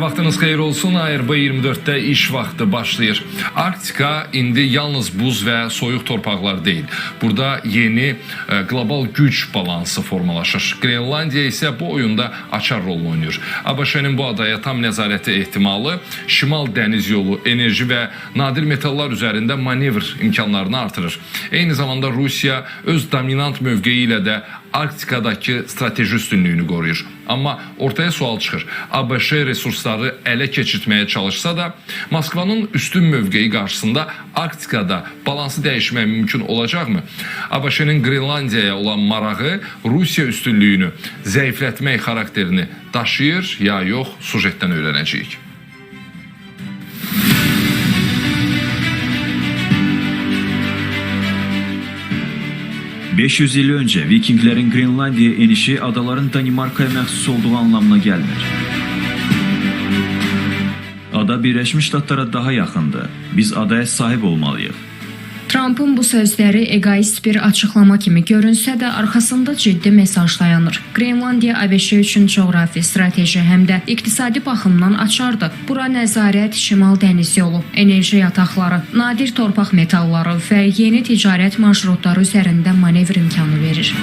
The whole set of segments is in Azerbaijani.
vaxtınız xeyir olsun. ARB 24'te iş vaxtı başlayır. Arktika indi yalnız buz və soyuq torpaqlar deyil. Burada yeni global güc balansı formalaşır. Grenlandiya isə bu oyunda açar rol oynayır. ABŞ-nin bu adaya tam nəzarəti ehtimalı şimal dəniz yolu, enerji və nadir metallar üzərində manevr imkanlarını artırır. Eyni zamanda Rusiya öz dominant mövqeyi ilə də Arktikadakı strateji üstünlüyünü qoruyur. Amma ortaya sual çıxır. ABŞ resursları ələ keçirtməyə çalışsa da, Moskvanın üstün mövqeyi qarşısında Arktikada balansı dəyişmək mümkün olacaqmı? ABŞ-nin Grenlandiyaya olan marağı Rusiya üstünlüyünü zəiflətmək xarakterini daşıyır ya yox, sujetdən öyrənəcəyik. 500 il önce Vikinglerin Grenlandiya enişi adaların Danimarkaya məxsus olduğu anlamına gəlmir. Ada Birleşmiş Ştatlara daha yaxındır. Biz adaya sahib olmalıyıq. Trump'ın bu sözləri egoist bir açıqlama kimi görünsə də arxasında ciddi mesaj dayanır. Grenlandiya ABŞ üçün coğrafi, strateji həm də iqtisadi baxımdan açardır. Bura nəzarət, şimal dəniz yolu, enerji yataqları, nadir torpaq metalları və yeni ticarət marşrutları üzərində manevr imkanı verir.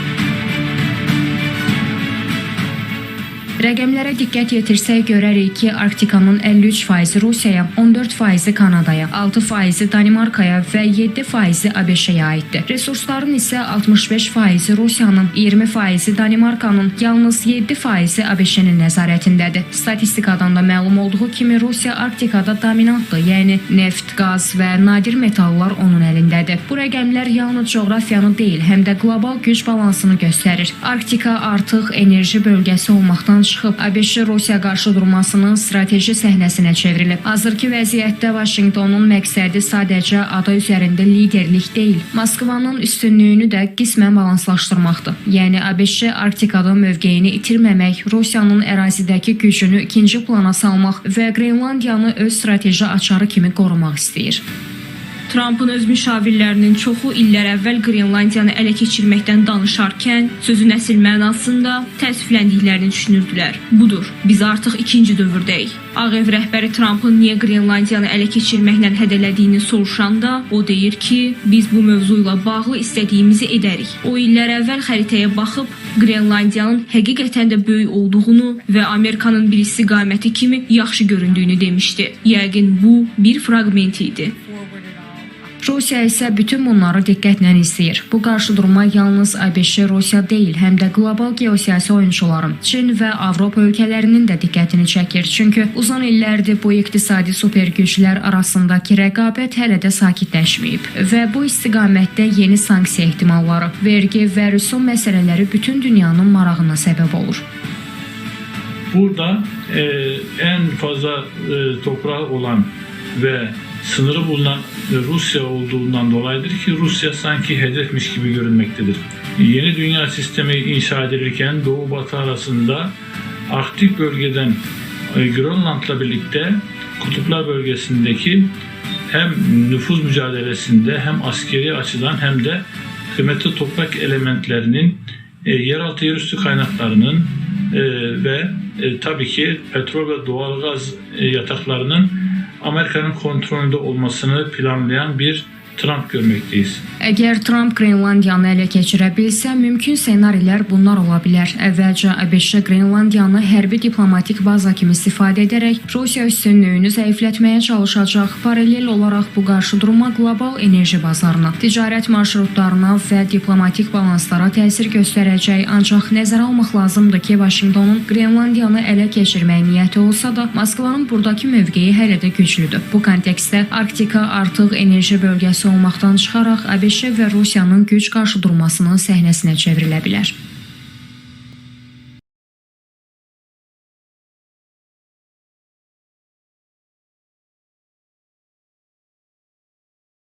Rəqəmlərə diqqət yetirsək görərik ki, Arktikanın 53% Rusiyaya, 14% Kanadaya, 6% Danimarkaya və 7% ABŞ-yə aiddir. Resursların isə 65% Rusiyanın, 20% Danimarkanın, yalnız 7% ABŞ-nin nəzarətindədir. Statistikadan da məlum olduğu kimi Rusiya Arktikada dominantdır, yəni neft, qaz və nadir metallar onun əlindədir. Bu rəqəmlər yalnız coğrafiyanı deyil, həm də qlobal güc balansını göstərir. Arktika artıq enerji bölgəsi olmaqdan çıxıb, ABŞ Rusiya qarşı durmasının strateji səhnəsinə çevrilib. Hazırki vəziyyətdə Vaşinqtonun məqsədi sadəcə ada üzərində liderlik deyil, Moskvanın üstünlüyünü də qismən balanslaşdırmaqdır. Yəni ABŞ Arktikada mövqeyini itirməmək, Rusiyanın ərazidəki gücünü ikinci plana salmaq və Grenlandiyanı öz strateji açarı kimi qorumaq istəyir. Trump'ın öz müşavirlərinin çoxu illər əvvəl Grenlandiyanı ələ keçirməkdən danışarkən sözün əsl mənasında təəssüfləndiklərini düşünürdülər. Budur, biz artıq ikinci dövrdəyik. Ağ Ev rəhbəri Trump'ın niyə Grenlandiyanı ələ keçirməklə hədələdiyini soruşanda o deyir ki, biz bu mövzu ilə bağlı istədiyimizi edərik. O illər əvvəl xəritəyə baxıb Grenlandiyanın həqiqətən də böyük olduğunu və Amerikanın bir istiqaməti kimi yaxşı göründüyünü demişdi. Yəqin bu bir fraqment idi. Rusiya isə bütün bunları diqqətlə izləyir. Bu qarşıdurma yalnız ABŞ-Rusiya deyil, həm də qlobal geosiyasi oyunçuların, Çin və Avropa ölkələrinin də diqqətini çəkir. Çünki uzun illərdir bu iqtisadi super güclər arasındakı rəqabət hələ də sakitləşməyib və bu istiqamətdə yeni sanksiya ehtimalları, vergi və rüsum məsələləri bütün dünyanın marağına səbəb olur. Burada en fazla toprağı olan ve sınırı bulunan Rusya olduğundan dolayıdır ki Rusya sanki hedefmiş gibi görünmektedir. Yeni dünya sistemi inşa edilirken Doğu Batı arasında Arktik bölgeden Grönland'la birlikte kutuplar bölgesindeki hem nüfuz mücadelesinde hem askeri açıdan hem de kıymetli toprak elementlerinin yeraltı yerüstü kaynaklarının ve tabii ki petrol ve doğalgaz yataklarının Amerika'nın kontrolünde olmasını planlayan bir Trump görməkdeyiz. Əgər Trump Grenlandiyanı ələ keçirə bilsə, mümkün ssenarilər bunlar ola bilər. Əvvəlcə ABŞ Grenlandiyanı hərbi diplomatik baza kimi istifadə edərək Rusiya üstünlüyünü zəiflətməyə çalışacaq. Paralel olaraq bu qarşıdurma qlobal enerji bazarına, ticarət marşrutlarına və diplomatik balanslara təsir göstərəcək. Ancaq nəzərə almaq lazımdır ki, Vaşinqtonun Grenlandiyanı ələ keçirmək niyyəti olsa da, Moskvanın buradakı mövqeyi hələ də güclüdür. Bu kontekstdə Arktika artıq enerji bölgəsi olmaqdan çıxaraq ABŞ və Rusiyanın güc qarşıdurmasının səhnəsinə çevrilə bilər.